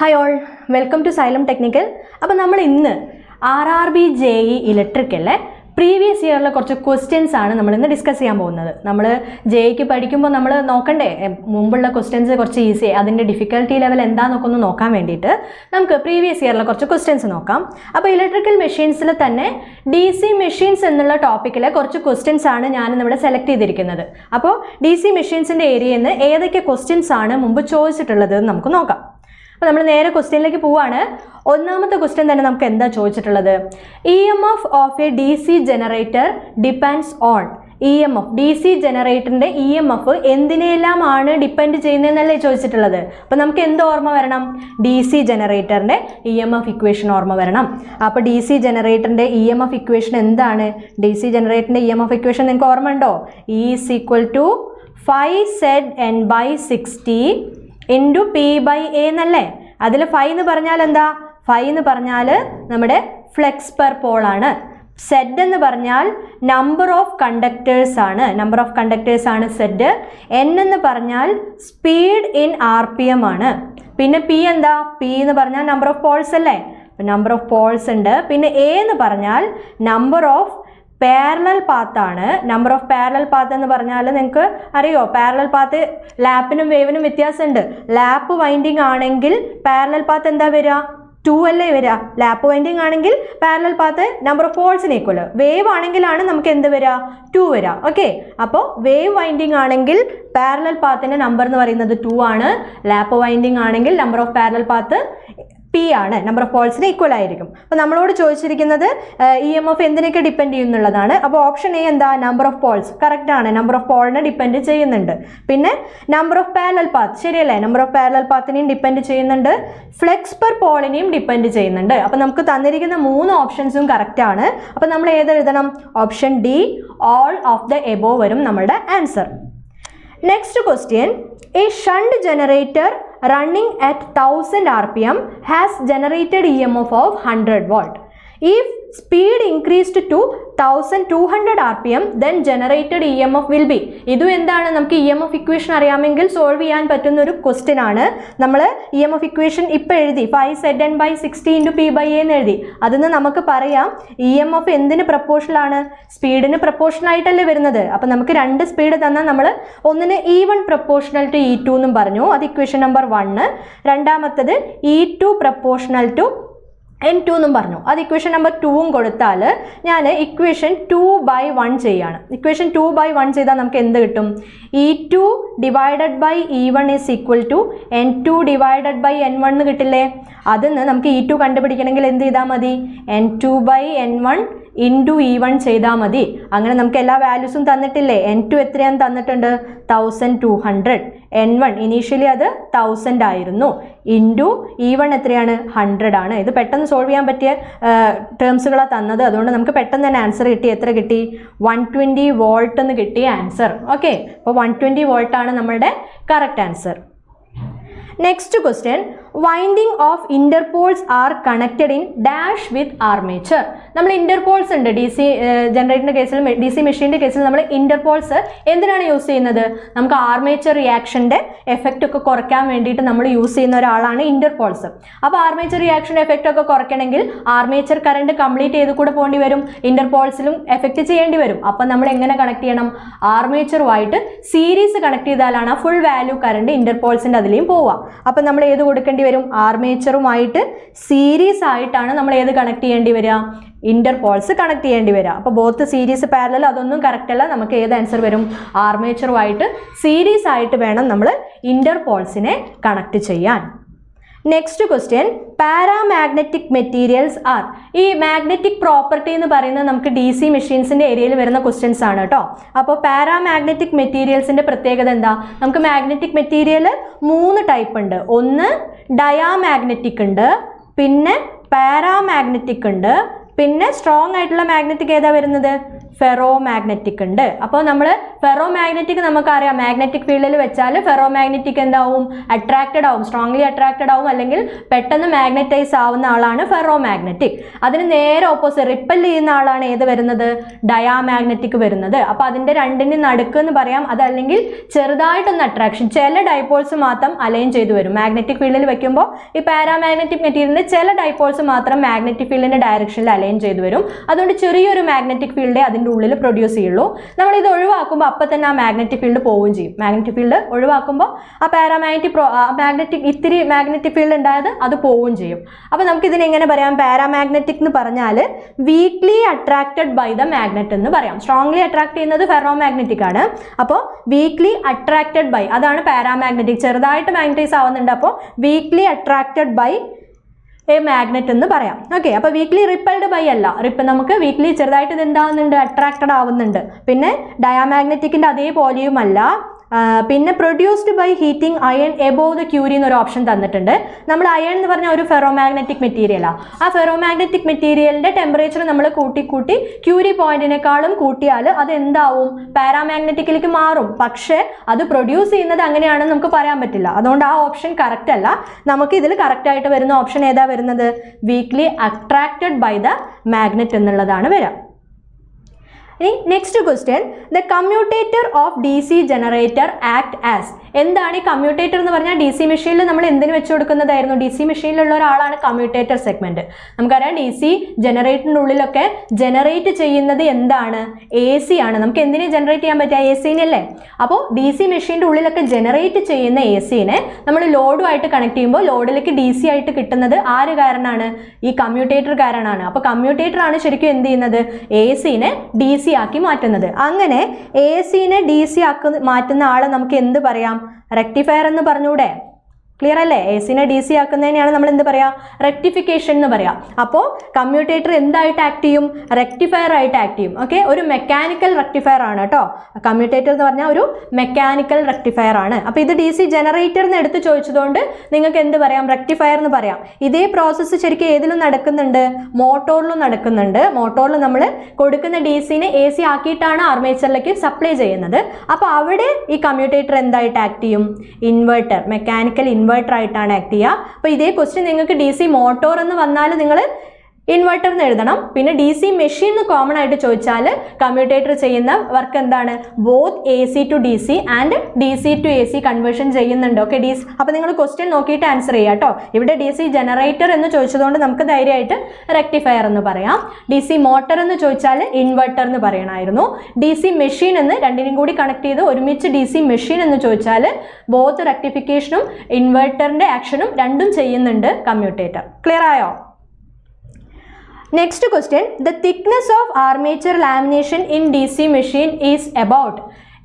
Hi all, welcome to Xylem Technical. അപ്പോൾ നമ്മൾ ഇന്ന് RRB JEE ഇലക്ട്രിക്കലിലെ പ്രീവിയസ് ഇയറിലെ കുറച്ച് ക്വസ്റ്റ്യൻസ് ആണ് നമ്മൾ ഇന്ന് ഡിസ്കസ് ചെയ്യാൻ പോകുന്നത്. നമ്മൾ JEEക്ക് പഠിക്കുമ്പോൾ നമ്മൾ നോക്കണ്ടേ മുമ്പുള്ള ക്വസ്റ്റ്യൻസ് കുറച്ച് ഈസി, അതിൻ്റെ ഡിഫിക്കൽട്ടി ലെവൽ എന്താണെന്നൊക്കെ ഒന്ന് നോക്കാൻ വേണ്ടിയിട്ട് നമുക്ക് പ്രീവിയസ് ഇയറിലെ കുറച്ച് ക്വസ്റ്റ്യൻസ് നോക്കാം. അപ്പോൾ ഇലക്ട്രിക്കൽ മെഷീൻസിൽ തന്നെ DC മെഷീൻസ് എന്നുള്ള ടോപ്പിക്കിലെ കുറച്ച് ക്വസ്റ്റ്യൻസ് ആണ് ഞാനിന്നിവിടെ സെലക്ട് ചെയ്തിരിക്കുന്നത്. അപ്പോൾ DC മെഷീൻസിൻ്റെ ഏരിയയിൽ നിന്ന് ഏതൊക്കെ ക്വസ്റ്റ്യൻസ് ആണ് മുമ്പ് ചോദിച്ചിട്ടുള്ളത് നമുക്ക് നോക്കാം. അപ്പോൾ നമ്മൾ നേരെ ക്വസ്റ്റ്യനിലേക്ക് പോവാണ്. ഒന്നാമത്തെ ക്വസ്റ്റ്യൻ തന്നെ നമുക്ക് എന്താ ചോദിച്ചിട്ടുള്ളത്? EMF of a DC generator depends on. EMF DC ജനറേറ്ററിൻ്റെ EMF എന്തിനെല്ലാമാണ് ഡിപ്പെൻഡ് ചെയ്യുന്നതെന്നല്ലേ ചോദിച്ചിട്ടുള്ളത്. അപ്പോൾ നമുക്ക് എന്ത് ഓർമ്മ വരണം? DC ജനറേറ്ററിൻ്റെ EMF ഇക്വേഷൻ ഓർമ്മ വരണം. അപ്പോൾ DC ജനറേറ്ററിൻ്റെ EMF ഇക്വേഷൻ എന്താണ്? DC ജനറേറ്ററിൻ്റെ EMF ഇക്വേഷൻ നിങ്ങൾക്ക് ഓർമ്മ ഉണ്ടോ? E is equal to 5ZN/60 into P/A എന്നല്ലേ? അതിൽ 5 എന്ന് പറഞ്ഞാൽ എന്താ? 5 എന്ന് പറഞ്ഞാൽ നമ്മുടെ ഫ്ലെക്സ് പെർ പോൾ ആണ്. Z എന്ന് പറഞ്ഞാൽ നമ്പർ ഓഫ് കണ്ടക്ടേഴ്സ് ആണ്. നമ്പർ ഓഫ് കണ്ടക്ടേഴ്സ് ആണ് Z. N എന്ന് പറഞ്ഞാൽ സ്പീഡ് ഇൻ RPM ആണ്. പിന്നെ P എന്താ? P എന്ന് പറഞ്ഞാൽ നമ്പർ ഓഫ് പോൾസ് അല്ലേ? നമ്പർ ഓഫ് പോൾസ് ഉണ്ട്. പിന്നെ A എന്ന് പറഞ്ഞാൽ നമ്പർ ഓഫ് പാരലൽ പാത്ത് ആണ്. നമ്പർ ഓഫ് പാരലൽ പാത്ത് എന്ന് പറഞ്ഞാൽ നിങ്ങൾക്ക് അറിയോ, പാരലൽ പാത്ത് ലാപ്പിനും വേവിനും വ്യത്യാസമുണ്ട്. ലാപ്പ് വൈൻഡിങ് ആണെങ്കിൽ പാരലൽ പാത്ത് എന്താ വരിക? 2 അല്ലേ വരിക. ലാപ്പ് വൈൻഡിങ് ആണെങ്കിൽ പാരലൽ പാത്ത് നമ്പർ ഓഫ് പോൾസിന് ഈക്വൽ. വേവ് ആണെങ്കിലാണ് നമുക്ക് എന്ത് വരിക? 2 വരിക. ഓക്കെ, അപ്പോൾ വേവ് വൈൻഡിങ് ആണെങ്കിൽ പാരലൽ പാത്തിൻ്റെ നമ്പർ എന്ന് പറയുന്നത് 2 ആണ്. ലാപ്പ് വൈൻഡിങ് ആണെങ്കിൽ number of parallel path P ആണ്, നമ്പർ ഓഫ് പോൾസിന് ഈക്വൽ ആയിരിക്കും. അപ്പോൾ നമ്മളോട് ചോദിച്ചിരിക്കുന്നത് EMF എന്തിനൊക്കെ ഡിപ്പെൻഡ് ചെയ്യുന്നുള്ളതാണ്. അപ്പോൾ ഓപ്ഷൻ എ എന്താ? നമ്പർ ഓഫ് പോൾസ് കറക്റ്റ് ആണ്, നമ്പർ ഓഫ് പോളിനെ ഡിപ്പെൻഡ് ചെയ്യുന്നുണ്ട്. പിന്നെ നമ്പർ ഓഫ് പാരലൽ പാത്ത് ശരിയല്ലേ? നമ്പർ ഓഫ് പാരലൽ പാത്തിനെയും ഡിപ്പെൻഡ് ചെയ്യുന്നുണ്ട്, ഫ്ലെക്സ് പെർ പോളിനെയും ഡിപ്പെൻഡ് ചെയ്യുന്നുണ്ട്. അപ്പോൾ നമുക്ക് തന്നിരിക്കുന്ന 3 ഓപ്ഷൻസും കറക്റ്റ് ആണ്. അപ്പോൾ നമ്മൾ ഏത് എഴുതണം? Option D, all of the above വരും നമ്മളുടെ answer. Next question, a shunt generator running at 1000 RPM has generated EMF of 100 volt. If speed increased to 1200 RPM, then generated EMF will be. ഇതും എന്താണ്? നമുക്ക് EMF ഇക്വേഷൻ അറിയാമെങ്കിൽ solve ചെയ്യാൻ പറ്റുന്ന ഒരു question ആണ്. നമ്മൾ EMF ഇക്വേഷൻ ഇപ്പോൾ എഴുതി 5ZN/60 ഇൻറ്റു P/A എന്ന് എഴുതി. അതിന് നമുക്ക് പറയാം EMF എന്തിന് പ്രപ്പോർഷണൽ ആണ്? സ്പീഡിന് പ്രപ്പോർഷണൽ ആയിട്ടല്ലേ വരുന്നത്. അപ്പം നമുക്ക് 2 സ്പീഡ് തന്നാൽ നമ്മൾ ഒന്നിന് E1 പ്രപ്പോർഷണൽ ടു E2 എന്നും പറഞ്ഞു, അത് ഇക്വേഷൻ നമ്പർ 1. രണ്ടാമത്തത് E2 പ്രപ്പോർഷണൽ ടു N2 എന്നും പറഞ്ഞു, അത് ഇക്വേഷൻ നമ്പർ 2 കൊടുത്താൽ ഞാൻ ഇക്വേഷൻ 2/1 ചെയ്യാണ്. ഇക്വേഷൻ 2/1 ചെയ്താൽ നമുക്ക് എന്ത് കിട്ടും? E2 divided by E1 is equal to N2 divided by N1 എന്ന് കിട്ടില്ലേ? അതിന് നമുക്ക് E2 കണ്ടുപിടിക്കണമെങ്കിൽ എന്ത് ചെയ്താൽ മതി? N2/N1 ഇൻറ്റു E1 ചെയ്താൽ മതി. അങ്ങനെ നമുക്ക് എല്ലാ വാല്യൂസും തന്നിട്ടില്ലേ? N2 എത്രയാണെന്ന് തന്നിട്ടുണ്ട്? 1200. N1 ഇനീഷ്യലി അത് 1000 ആയിരുന്നു. ഇൻറ്റു E1 എത്രയാണ്? 100 ആണ്. ഇത് പെട്ടെന്ന് സോൾവ് ചെയ്യാൻ പറ്റിയ ടേംസുകളാണ് തന്നത്. അതുകൊണ്ട് നമുക്ക് പെട്ടെന്ന് തന്നെ ആൻസർ കിട്ടി. എത്ര കിട്ടി? 120 വോൾട്ട് എന്ന് കിട്ടിയ ആൻസർ. ഓക്കെ, അപ്പോൾ 120 വോൾട്ടാണ് നമ്മളുടെ correct answer. Next question, winding of interpoles are connected in dash with armature. നമ്മൾ ഇന്റർപോൾസ് ഉണ്ട് DC ജനറേറ്ററിൻ്റെ കേസിൽ, DC മെഷീൻ്റെ കേസിൽ നമ്മൾ ഇന്റർപോൾസ് എന്തിനാണ് യൂസ് ചെയ്യുന്നത്? നമുക്ക് ആർമേച്ചർ റിയാക്ഷൻ്റെ എഫക്റ്റ് ഒക്കെ കുറയ്ക്കാൻ വേണ്ടിയിട്ട് നമ്മൾ യൂസ് ചെയ്യുന്ന ഒരാളാണ് ഇന്റർപോൾസ്. അപ്പോൾ ആർമേച്ചർ റിയാക്ഷൻ്റെ എഫക്റ്റ് ഒക്കെ കുറയ്ക്കണമെങ്കിൽ ആർമേച്ചർ കറണ്ട് കംപ്ലീറ്റ് ചെയ്ത് കൂടെ പോകേണ്ടി വരും, ഇന്റർപോൾസിലും എഫക്റ്റ് ചെയ്യേണ്ടി വരും. അപ്പം നമ്മൾ എങ്ങനെ കണക്ട് ചെയ്യണം? ആർമേച്ചറുമായിട്ട് സീരീസ് കണക്ട് ചെയ്താലാണ് ആ ഫുൾ വാല്യൂ കറണ്ട് ഇന്റർപോൾസിൻ്റെ അതിലേയും പോവുക. അപ്പം നമ്മൾ ഏത് കൊടുക്കേണ്ടി വരും? ആർമേച്ചറുമായിട്ട് സീരീസ് ആയിട്ടാണ് നമ്മൾ ഏത് കണക്ട് ചെയ്യേണ്ടി വരിക? ഇന്റർപോൾസ് കണക്ട് ചെയ്യേണ്ടി വരിക. അപ്പോൾ ബോത്ത് സീരീസ് പാരലൽ അതൊന്നും കറക്റ്റ് അല്ല. നമുക്ക് ഏത് ആൻസർ വരും? ആർമേച്ചറുമായിട്ട് സീരീസ് ആയിട്ട് വേണം നമ്മൾ ഇന്റർപോൾസിനെ കണക്ട് ചെയ്യാൻ. Next question, paramagnetic materials are. ഈ മാഗ്നറ്റിക് പ്രോപ്പർട്ടി എന്ന് പറയുന്നത് നമുക്ക് DC മെഷീൻസിൻ്റെ ഏരിയയിൽ വരുന്ന ക്വസ്റ്റ്യൻസ് ആണ് കേട്ടോ. അപ്പോൾ പാരാമാഗ്നറ്റിക് മെറ്റീരിയൽസിൻ്റെ പ്രത്യേകത എന്താ? നമുക്ക് മാഗ്നറ്റിക് മെറ്റീരിയൽ 3 ടൈപ്പ് ഉണ്ട്. ഒന്ന് ഡയാമാഗ്നറ്റിക് ഉണ്ട്, പിന്നെ പാരാമാഗ്നറ്റിക് ഉണ്ട്, പിന്നെ സ്ട്രോങ് ആയിട്ടുള്ള മാഗ്നറ്റിക് ഏതാ വരുന്നത്? ഫെറോ മാഗ്നറ്റിക് ഉണ്ട്. അപ്പോൾ നമ്മൾ ഫെറോ മാഗ്നറ്റിക് നമുക്കറിയാം, മാഗ്നറ്റിക് ഫീൽഡിൽ വെച്ചാൽ ഫെറോ മാഗ്നറ്റിക് എന്താവും, അട്രാക്റ്റഡ് ആവും, സ്ട്രോങ്ലി അട്രാക്റ്റഡ് ആവും, അല്ലെങ്കിൽ പെട്ടെന്ന് മാഗ്നറ്റൈസ് ആവുന്ന ആളാണ് ഫെറോ മാഗ്നറ്റിക്. അതിന് നേരെ ഓപ്പോസിറ്റ് റിപ്പൽ ചെയ്യുന്ന ആളാണ് ഏത് വരുന്നത്, ഡയാമാഗ്നറ്റിക് വരുന്നത്. അപ്പോൾ അതിൻ്റെ രണ്ടിൻ്റെ നടുക്ക് എന്ന് പറയാം, അതല്ലെങ്കിൽ ചെറുതായിട്ടൊന്ന് അട്രാക്ഷൻ, ചില ഡൈപോൾസ് മാത്രം അലൈൻ ചെയ്തു വരും. മാഗ്നറ്റിക് ഫീൽഡിൽ വെക്കുമ്പോൾ ഈ പാരാമാഗ്നറ്റിക് മെറ്റീരിയലിൻ്റെ ചില ഡൈപോൾസ് മാത്രം മാഗ്നറ്റിക് ഫീൽഡിൻ്റെ ഡയറക്ഷനിൽ അലൈൻ ചെയ്തു വരും. അതുകൊണ്ട് ചെറിയൊരു മാഗ്നറ്റിക് ഫീൽഡേ അതിൻ്റെ ഉള്ളിൽ പ്രൊഡ്യൂസ് ചെയ്യുള്ളൂ. നമ്മൾ ഇത് ഒഴിവാക്കുമ്പോൾ അപ്പം തന്നെ ആ മാഗ്നറ്റിക് ഫീൽഡ് പോവുകയും ചെയ്യും. മാഗ്നറ്റിക് ഫീൽഡ് ഒഴിവാക്കുമ്പോൾ ആ മാഗ്നറ്റിക് ഇത്തിരി മാഗ്നറ്റിക് ഫീൽഡ് ഉണ്ടായത് അത് പോവുകയും ചെയ്യും. അപ്പോൾ നമുക്ക് ഇതിനെ എങ്ങനെ പറയാം, പാരാമാഗ്നറ്റിക് എന്ന് പറഞ്ഞാൽ weakly attracted by the magnet എന്ന് പറയാം. സ്ട്രോങ്ലി അട്രാക്ട് ചെയ്യുന്നത് ഫെറോ മാഗ്നറ്റിക് ആണ്. അപ്പോൾ വീക്ക്ലി അട്രാക്റ്റഡ് ബൈ, അതാണ് പാരാമാഗ്നറ്റിക്. ചെറുതായിട്ട് മാഗ്നറ്റൈസ് ആവുന്നുണ്ട്, അപ്പോൾ weakly attracted by a magnet എന്ന് പറയാം. ഓക്കെ, അപ്പോൾ വീക്ക്ലി റിപ്പൽഡ് ബൈ അല്ല, നമുക്ക് വീക്ക്ലി ചെറുതായിട്ട് ഇത് എന്താവുന്നുണ്ട്, അട്രാക്റ്റഡ് ആവുന്നുണ്ട്. പിന്നെ ഡയാമാഗ്നറ്റിക്കിൻ്റെ അതേപോലെയുമല്ല. പിന്നെ produced by heating iron above the Curie എന്നൊരു ഓപ്ഷൻ തന്നിട്ടുണ്ട്. നമ്മൾ അയൺ എന്ന് പറഞ്ഞാൽ ഒരു ഫെറോമാഗ്നറ്റിക് മെറ്റീരിയലാണ്. ആ ഫെറോമാഗ്നറ്റിക് മെറ്റീരിയലിൻ്റെ ടെമ്പറേച്ചർ നമ്മൾ കൂട്ടി ക്യൂരി പോയിന്റിനേക്കാളും കൂട്ടിയാൽ അത് എന്താവും, പാരാമാഗ്നറ്റിക്കിലേക്ക് മാറും. പക്ഷേ അത് പ്രൊഡ്യൂസ് ചെയ്യുന്നത് അങ്ങനെയാണെന്ന് നമുക്ക് പറയാൻ പറ്റില്ല. അതുകൊണ്ട് ആ ഓപ്ഷൻ കറക്റ്റ് അല്ല. നമുക്ക് ഇതിൽ കറക്റ്റായിട്ട് വരുന്ന ഓപ്ഷൻ ഏതാ വരുന്നത്, weakly attracted by the magnet എന്നുള്ളതാണ് വരിക. ഇനി next question, the commutator of D C generator act as. എന്താണ് ഈ കമ്മ്യൂട്ടേറ്റർ എന്ന് പറഞ്ഞാൽ, ഡി സി മെഷീനിൽ നമ്മൾ എന്തിനു വെച്ച് കൊടുക്കുന്നതായിരുന്നു, ഡി സി മെഷീനിലുള്ള ഒരാളാണ് കമ്മ്യൂട്ടേറ്റർ സെഗ്മെന്റ്. നമുക്കറിയാം ഡി സി ജനറേറ്ററിൻ്റെ ഉള്ളിലൊക്കെ ജനറേറ്റ് ചെയ്യുന്നത് എന്താണ്, എ സി ആണ്. നമുക്ക് എന്തിനെ ജനറേറ്റ് ചെയ്യാൻ പറ്റുക, എ സിനല്ലേ. അപ്പോൾ ഡി സി മെഷീൻ്റെ ഉള്ളിലൊക്കെ ജനറേറ്റ് ചെയ്യുന്ന എ സിനെ നമ്മൾ ലോഡുമായിട്ട് കണക്ട് ചെയ്യുമ്പോൾ ലോഡിലേക്ക് ഡി സി ആയിട്ട് കിട്ടുന്നത് ആര് കാരണമാണ്, ഈ കമ്മ്യൂട്ടേറ്റർ കാരണമാണ്. അപ്പോൾ കമ്മ്യൂട്ടേറ്റർ ആണ് ശരിക്കും എന്ത് ചെയ്യുന്നത്, എ സിനെ ഡി സി ആക്കി മാറ്റുന്നത്. അങ്ങനെ എ സിനെ ഡി സി ആക്കി മാറ്റുന്ന ആളെ നമുക്ക് എന്ത് പറയാം, റെക്ടിഫയർ എന്ന് പറഞ്ഞൂടെ. ക്ലിയർ അല്ലേ, എ സിനെ ഡി സി ആക്കുന്നതിനെയാണ് നമ്മൾ എന്ത് പറയാം, റെക്ടിഫിക്കേഷൻ എന്ന് പറയാം. അപ്പോൾ കമ്മ്യൂട്ടേറ്റർ എന്തായിട്ട് ആക്ട് ചെയ്യും, റെക്ടിഫയർ ആയിട്ട് ആക്ട് ചെയ്യും. ഓക്കെ, ഒരു മെക്കാനിക്കൽ റെക്ടിഫയർ ആണ് കേട്ടോ. കമ്മ്യൂട്ടേറ്റർ എന്ന് പറഞ്ഞാൽ ഒരു മെക്കാനിക്കൽ റെക്ടിഫയർ ആണ്. അപ്പോൾ ഇത് ഡി സി ജനറേറ്റർ എന്ന് എടുത്ത് ചോദിച്ചതുകൊണ്ട് നിങ്ങൾക്ക് എന്ത് പറയാം, റെക്ടിഫയർ എന്ന് പറയാം. ഇതേ പ്രോസസ്സ് ശരിക്കും ഏതിലും നടക്കുന്നുണ്ട്, മോട്ടോറിലും നടക്കുന്നുണ്ട്. മോട്ടോറിൽ നമ്മൾ കൊടുക്കുന്ന ഡി സിനെ എ സി ആക്കിയിട്ടാണ് ആർമേച്ചറിലേക്ക് സപ്ലൈ ചെയ്യുന്നത്. അപ്പോൾ അവിടെ ഈ കമ്മ്യൂട്ടേറ്റർ എന്തായിട്ട് ആക്ട് ചെയ്യും, ഇൻവെർട്ടർ, മെക്കാനിക്കൽ ഇൻവെർട്ടർ ആയിട്ടാണ് ആക്ട് ചെയ്യുക. അപ്പോൾ ഇതേ ക്വസ്റ്റ്യൻ നിങ്ങൾക്ക് ഡി സി മോട്ടോർ എന്ന് വന്നാൽ നിങ്ങൾ ഇൻവെർട്ടർ എന്ന് എഴുതണം. പിന്നെ ഡി സി മെഷീൻ കോമൺ ആയിട്ട് ചോദിച്ചാൽ കമ്മ്യൂട്ടേറ്റർ ചെയ്യുന്ന വർക്ക് എന്താണ്, both A C to D C and D C to A C conversion ചെയ്യുന്നുണ്ട്. ഓക്കെ, അപ്പോൾ നിങ്ങൾ ക്വസ്റ്റ്യൻ നോക്കിയിട്ട് ആൻസർ ചെയ്യുക കേട്ടോ. ഇവിടെ ഡി സി ജനറേറ്റർ എന്ന് ചോദിച്ചതുകൊണ്ട് നമുക്ക് ധൈര്യമായിട്ട് റെക്ടിഫയർ എന്ന് പറയാം. ഡി സി മോട്ടർ എന്ന് ചോദിച്ചാൽ ഇൻവെർട്ടർ എന്ന് പറയണമായിരുന്നു. ഡി സി മെഷീൻ എന്ന് രണ്ടിനും കൂടി കണക്ട് ചെയ്ത് ഒരുമിച്ച് ഡി സി മെഷീൻ എന്ന് ചോദിച്ചാൽ ബോത്ത് റെക്ടിഫിക്കേഷനും ഇൻവെർട്ടറിൻ്റെ ആക്ഷനും രണ്ടും ചെയ്യുന്നുണ്ട് കമ്മ്യൂട്ടേറ്റർ. ക്ലിയർ ആയോ? Next question, the thickness of armature lamination in DC machine is about.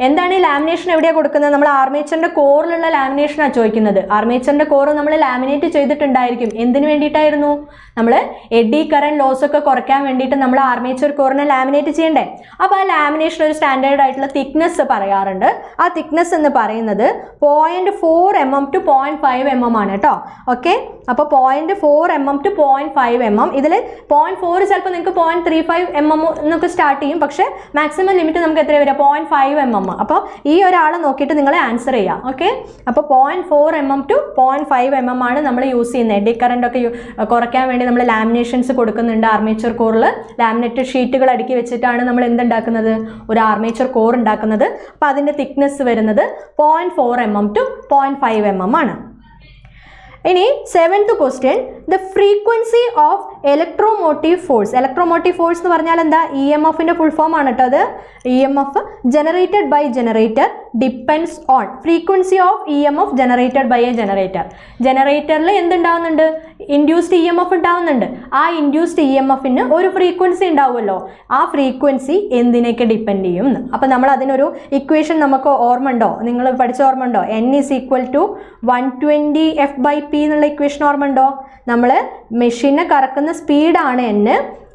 എന്താണ് ഈ ലാമിനേഷൻ എവിടെയാണ് കൊടുക്കുന്നത്, നമ്മൾ ആർമേച്ചറിൻ്റെ കോറിലുള്ള ലാമിനേഷനാണ് ചോദിക്കുന്നത്. ആർമേച്ചറിൻ്റെ കോറ് നമ്മൾ ലാമിനേറ്റ് ചെയ്തിട്ടുണ്ടായിരിക്കും. എന്തിനു വേണ്ടിയിട്ടായിരുന്നു, നമ്മൾ എഡി കറന്റ് ലോസ് ഒക്കെ കുറയ്ക്കാൻ വേണ്ടിയിട്ട് നമ്മൾ ആർമേച്ചർ കോറിനെ ലാമിനേറ്റ് ചെയ്യണ്ടേ. അപ്പോൾ ആ ലാമിനേഷൻ ഒരു സ്റ്റാൻഡേർഡ് ആയിട്ടുള്ള തിക്നെസ് പറയാറുണ്ട്. ആ തിക്നെസ് എന്ന് പറയുന്നത് 0.4 mm to 0.5 mm ആണ് കേട്ടോ. ഓക്കെ, അപ്പോൾ 0.4 mm to 0.5 mm. ഇതിൽ 0.4 ചിലപ്പോൾ നിങ്ങൾക്ക് 0.35 mm എന്നൊക്കെ സ്റ്റാർട്ട് ചെയ്യും. പക്ഷേ മാക്സിമം ലിമിറ്റ് നമുക്ക് എത്ര വരിക, 0.5 mm. അപ്പോൾ ഈ ഒരാളെ നോക്കിയിട്ട് നിങ്ങൾ ആൻസർ ചെയ്യാം. ഓക്കെ, അപ്പോൾ 0.4 mm to 0.5 mm ആണ് നമ്മൾ യൂസ് ചെയ്യുന്നത്. എഡി കറന്റ് ഒക്കെ കുറയ്ക്കാൻ വേണ്ടി നമ്മൾ ലാമിനേഷൻസ് കൊടുക്കുന്നുണ്ട്. ആർമേച്ചർ കോറിൽ ലാമിനേറ്റഡ് ഷീറ്റുകൾ അടുക്കി വെച്ചിട്ടാണ് നമ്മൾ എന്തുണ്ടാക്കുന്നത്, ഒരു ആർമേച്ചർ കോർ ഉണ്ടാക്കുന്നത്. അപ്പോൾ അതിൻ്റെ തിക്നെസ് വരുന്നത് 0.4 mm to 0.5 mm ആണ്. ഇനി 7th question, the frequency of electromotive force. Electromotive force എന്ന് പറഞ്ഞാൽ എന്താ, ഇ എം എഫിൻ്റെ ഫുൾ ഫോം ആണ് കേട്ടോ അത്. E M F generated by generator depends on frequency of E M F generated by a generator. ജനറേറ്ററിൽ എന്തുണ്ടാവുന്നുണ്ട്, ഇൻഡ്യൂസ്ഡ് ഇ എം എഫ് ഉണ്ടാവുന്നുണ്ട്. ആ ഇൻഡ്യൂസ്ഡ് ഇ എം എഫിന് ഒരു ഫ്രീക്വൻസി ഉണ്ടാവുമല്ലോ. ആ ഫ്രീക്വൻസി എന്തിനൊക്കെ ഡിപ്പെൻഡ് ചെയ്യും. അപ്പോൾ നമ്മൾ അതിനൊരു ഇക്വേഷൻ നമുക്ക് ഓർമ്മ ഉണ്ടോ, നിങ്ങൾ പഠിച്ച ഓർമ്മ ഉണ്ടോ, n = 120 f/p എന്നുള്ള ഇക്വേഷൻ ഓർമ്മ ഉണ്ടോ. നമ്മൾ മെഷീനെ കറക്കുന്ന സ്പീഡാണ് n,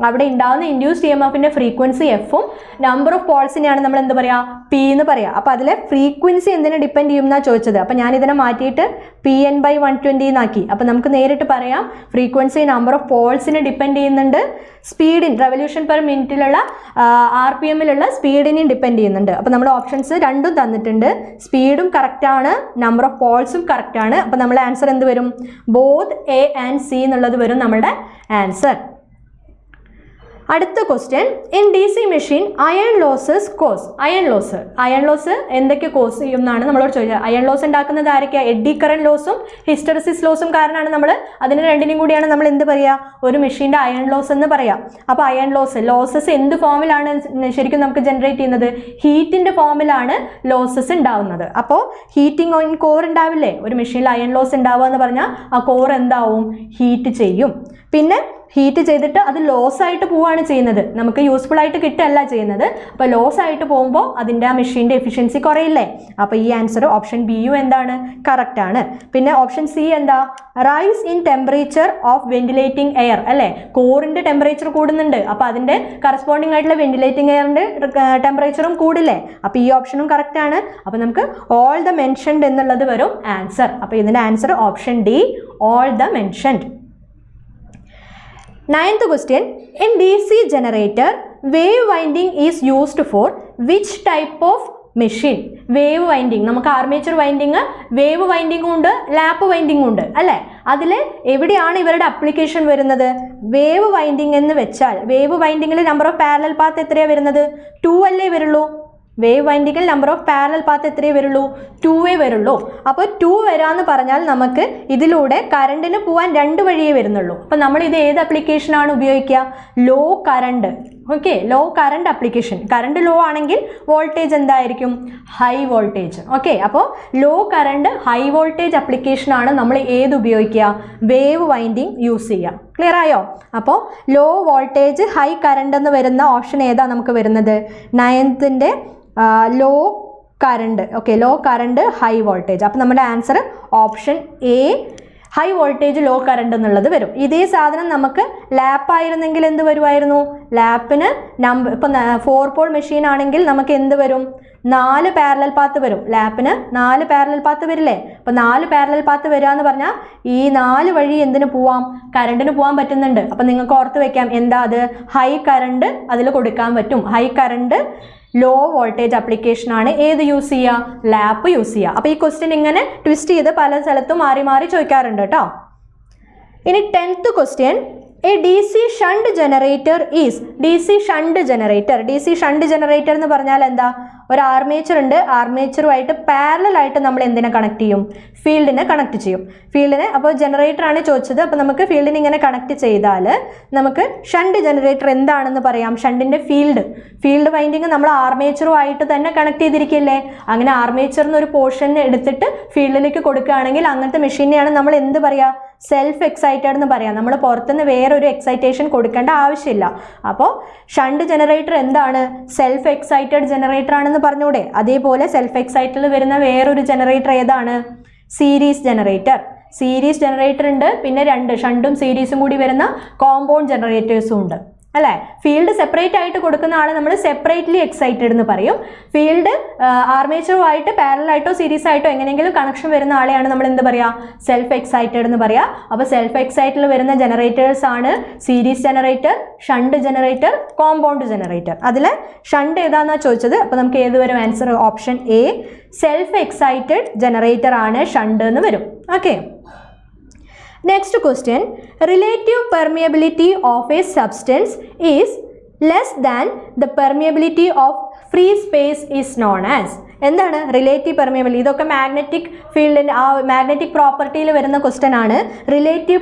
അവിടെ ഉണ്ടാകുന്ന ഇൻഡ്യൂസ്ഡ് ഇ എം എഫിൻ്റെ ഫ്രീക്വൻസി എഫും നമ്പർ ഓഫ് പോൾസിനെയാണ് നമ്മൾ എന്ത് പറയുക പി എന്ന് പറയുക. അപ്പോൾ അതിലെ ഫ്രീക്വൻസി എന്തിനെ ഡിപ്പെൻഡ് ചെയ്യും എന്നാണ് ചോദിച്ചത്. അപ്പോൾ ഞാൻ ഇതിനെ മാറ്റിയിട്ട് Pn/120 എന്നാക്കി. അപ്പോൾ നമുക്ക് നേരിട്ട് പറയാം ഫ്രീക്വൻസി നമ്പർ ഓഫ് പോൾസിനെ ഡിപ്പെൻഡ് ചെയ്യുന്നുണ്ട്, സ്പീഡിൻ റെവല്യൂഷൻ പെർ മിനിറ്റിലുള്ള RPMലുള്ള സ്പീഡിനെയും ഡിപ്പെൻഡ് ചെയ്യുന്നുണ്ട്. അപ്പോൾ നമ്മൾ ഓപ്ഷൻസ് രണ്ടും തന്നിട്ടുണ്ട്. സ്പീഡും കറക്റ്റാണ്, നമ്പർ ഓഫ് പോൾസും കറക്റ്റാണ്. അപ്പോൾ നമ്മുടെ ആൻസർ എന്ത് വരും? ബോത്ത് A ആൻഡ് C എന്നുള്ളത് വരും നമ്മുടെ ആൻസർ. അടുത്ത question, in DC machine iron losses cause. Iron loss എന്തൊക്കെ കോസ് ചെയ്യും എന്നാണ് നമ്മളോട് ചോദിച്ചത്. അയൺ ലോസ് ഉണ്ടാക്കുന്നത് ആരൊക്കെയാണ്? എഡ്ഡി കറന്റ് ലോസും ഹിസ്റ്ററിസിസ് ലോസും കാരണമാണ് നമ്മൾ അതിന് രണ്ടിനും കൂടിയാണ് നമ്മൾ എന്ത് പറയുക ഒരു മെഷീൻ്റെ അയൺ ലോസ് എന്ന് പറയാം. അപ്പോൾ അയൺ ലോസസ് എന്ത് ഫോമിലാണ് ശരിക്കും നമുക്ക് ജനറേറ്റ് ചെയ്യുന്നത്? ഹീറ്റിൻ്റെ ഫോമിലാണ് ലോസസ് ഉണ്ടാവുന്നത്. അപ്പോൾ ഹീറ്റിംഗ് ഓൺ കോർ ഉണ്ടാവില്ലേ, ഒരു മെഷീനിൽ അയൺ ലോസ് ഉണ്ടാവുക എന്ന് പറഞ്ഞാൽ ആ കോർ എന്താവും? ഹീറ്റ് ചെയ്യും. പിന്നെ ഹീറ്റ് ചെയ്തിട്ട് അത് ലോസ് ആയിട്ട് പോവുകയാണ് ചെയ്യുന്നത്, നമുക്ക് യൂസ്ഫുൾ ആയിട്ട് കിട്ടുകയല്ല ചെയ്യുന്നത്. അപ്പോൾ ലോസ് ആയിട്ട് പോകുമ്പോൾ അതിൻ്റെ ആ മെഷീൻ്റെ എഫിഷ്യൻസി കുറയില്ലേ. അപ്പോൾ ഈ ആൻസർ ഓപ്ഷൻ ബിയും എന്താണ്? കറക്റ്റ് ആണ്. പിന്നെ ഓപ്ഷൻ സി എന്താ? Rice in temperature of ventilating air അല്ലേ, കോറിൻ്റെ ടെമ്പറേച്ചർ കൂടുന്നുണ്ട്, അപ്പോൾ അതിൻ്റെ കറസ്പോണ്ടിങ് ആയിട്ടുള്ള വെന്റിലേറ്റിംഗ് എയറിൻ്റെ ടെമ്പറേച്ചറും കൂടില്ലേ. അപ്പോൾ ഈ ഓപ്ഷനും കറക്റ്റ് ആണ്. അപ്പോൾ നമുക്ക് ഓൾ ദ മെൻഷൻഡ് എന്നുള്ളത് വരും ആൻസർ. അപ്പോൾ ഇതിൻ്റെ answer option D, all the mentioned. 9th question, in DC generator wave winding is used for which type of machine? Wave winding, നമുക്ക് ആർമേച്ചർ വൈൻഡിങ്, വേവ് വൈൻഡിങ്ങും ഉണ്ട്, ലാപ്പ് വൈൻഡിങ്ങും ഉണ്ട് അല്ലേ. അതിൽ എവിടെയാണ് ഇവരുടെ അപ്ലിക്കേഷൻ വരുന്നത്? വേവ് വൈൻഡിങ് എന്ന് വെച്ചാൽ വേവ് വൈൻഡിങ്ങിൽ നമ്പർ ഓഫ് പാരലൽ പാത്ത് എത്രയാണ് വരുന്നത്? 2 അല്ലേ വരുള്ളൂ. വേവ് വൈൻഡിങ്ങിൽ നമ്പർ ഓഫ് പാരലൽ പാത്ത് എത്രയേ വരുള്ളൂ? 2 വരുള്ളൂ. അപ്പോൾ 2 വരാമെന്ന് പറഞ്ഞാൽ നമുക്ക് ഇതിലൂടെ കറണ്ടിന് പോകാൻ 2 വഴിയേ വരുന്നുള്ളൂ. അപ്പോൾ നമ്മൾ ഇത് ഏത് ആപ്ലിക്കേഷനാണ് ഉപയോഗിക്കുക? Low current. Okay, low current application. Current low ആണെങ്കിൽ വോൾട്ടേജ് എന്തായിരിക്കും? High voltage. ഓക്കെ, അപ്പോൾ ലോ കറണ്ട് ഹൈ വോൾട്ടേജ് ആപ്ലിക്കേഷനാണ് നമ്മൾ ഏത് ഉപയോഗിക്കുക? വേവ് വൈൻഡിങ് യൂസ് ചെയ്യുക. ക്ലിയർ ആയോ? അപ്പോൾ ലോ വോൾട്ടേജ് ഹൈ കറണ്ട് എന്ന് വരുന്ന ഓപ്ഷൻ ഏതാ നമുക്ക് വരുന്നത്? 9th low current. Okay, low current high voltage. അപ്പോൾ നമ്മുടെ answer option A, high voltage low current എന്നുള്ളത് വരും. ഇതേ സാധനം നമുക്ക് ലാപ്പ് ആയിരുന്നെങ്കിൽ എന്ത് വരുമായിരുന്നു? ലാപ്പിന് ഇപ്പം 4 പോൾ മെഷീൻ ആണെങ്കിൽ നമുക്ക് എന്ത് വരും? 4 പാരലൽ പാത്ത് വരും. ലാപ്പിന് 4 പാരലൽ പാത്ത് വരില്ലേ. അപ്പോൾ 4 പാരലൽ പാത്ത് വരിക എന്ന് പറഞ്ഞാൽ ഈ 4 വഴി എന്തിനു പോവാം? കറണ്ടിന് പോകാൻ പറ്റുന്നുണ്ട്. അപ്പം നിങ്ങൾക്ക് ഓർത്ത് വെക്കാം എന്താ അത്? ഹൈ കറണ്ട് അതിൽ കൊടുക്കാൻ പറ്റും. ഹൈ കറണ്ട് ലോ വോൾട്ടേജ് ആപ്ലിക്കേഷനാണ് ഏത് യൂസ് ചെയ്യുക? ലാപ്പ് യൂസ് ചെയ്യുക. അപ്പോൾ ഈ ക്വസ്റ്റ്യൻ ഇങ്ങനെ ട്വിസ്റ്റ് ചെയ്ത് പല സ്ഥലത്തും മാറി മാറി ചോദിക്കാറുണ്ട് കേട്ടോ. ഇനി 10th question, A DC shunt generator is. DC shunt generator എന്ന് പറഞ്ഞാൽ എന്താ? ഒരു ആർമേച്ചർ ഉണ്ട്, ആർമേച്ചറുമായിട്ട് പാരലൽ ആയിട്ട് നമ്മൾ എന്തിനെ കണക്ട് ചെയ്യും? ഫീൽഡിനെ കണക്ട് ചെയ്യും. ഫീൽഡിനെ, അപ്പോൾ ജനറേറ്റർ ആണ് ചോദിച്ചത്. അപ്പോൾ നമുക്ക് ഫീൽഡിനെ ഇങ്ങനെ കണക്ട് ചെയ്താൽ നമുക്ക് ഷണ്ട് ജനറേറ്റർ എന്താണെന്ന് പറയാം? ഷണ്ടിൻ്റെ ഫീൽഡ് വൈൻഡിങ് നമ്മൾ ആർമേച്ചറുമായിട്ട് തന്നെ കണക്ട് ചെയ്തിരിക്കില്ലേ. അങ്ങനെ ആർമേച്ചറിന് ഒരു പോർഷൻ എടുത്തിട്ട് ഫീൽഡിലേക്ക് കൊടുക്കുകയാണെങ്കിൽ അങ്ങനത്തെ മെഷീനെയാണ് നമ്മൾ എന്ത് പറയുക? സെൽഫ് എക്സൈറ്റഡ് എന്ന് പറയാം. നമ്മൾ പുറത്തുനിന്ന് വേറൊരു എക്സൈറ്റേഷൻ കൊടുക്കേണ്ട ആവശ്യമില്ല. അപ്പോൾ ഷണ്ട് ജനറേറ്റർ എന്താണ്? സെൽഫ് എക്സൈറ്റഡ് ജനറേറ്റർ ആണെന്ന് പറഞ്ഞൂടെ. അതേപോലെ സെൽഫ് എക്സൈറ്റഡിൽ വരുന്ന വേറൊരു ജനറേറ്റർ ഏതാണ്? സീരീസ് ജനറേറ്റർ ഉണ്ട്. പിന്നെ 2 ഷണ്ടും സീരീസും കൂടി വരുന്ന കോമ്പൗണ്ട് ജനറേറ്റേഴ്സും ഉണ്ട് അല്ലേ. ഫീൽഡ് സെപ്പറേറ്റ് ആയിട്ട് കൊടുക്കുന്ന ആളെ നമ്മൾ സെപ്പറേറ്റ്ലി എക്സൈറ്റഡ് എന്ന് പറയും. ഫീൽഡ് ആർമേച്ചറുമായിട്ട് പാരലായിട്ടോ സീരീസ് ആയിട്ടോ എങ്ങനെയെങ്കിലും കണക്ഷൻ വരുന്ന ആളെയാണ് നമ്മൾ എന്ത് പറയുക? സെൽഫ് എക്സൈറ്റഡ് എന്ന് പറയുക. അപ്പോൾ സെൽഫ് എക്സൈറ്റഡിൽ വരുന്ന ജനറേറ്റേഴ്സ് ആണ് series generator, shunt generator, compound generator. അതിൽ ഷണ്ട് ഏതാണെന്നാണ് ചോദിച്ചത്. അപ്പോൾ നമുക്ക് ഏത് വരും? Answer option A, self excited generator ആണ് ഷണ്ട് എന്ന് വരും. Okay, next question, relative permeability of a substance is less than the permeability of free space is known as. എന്താണ് റിലേറ്റീവ് പെർമിയബിലിറ്റി? ഇതൊക്കെ മാഗ്നറ്റിക് ഫീൽഡിൻ്റെ ആ മാഗ്നറ്റിക് പ്രോപ്പർട്ടിയിൽ വരുന്ന ക്വസ്റ്റ്യൻ ആണ്. Relative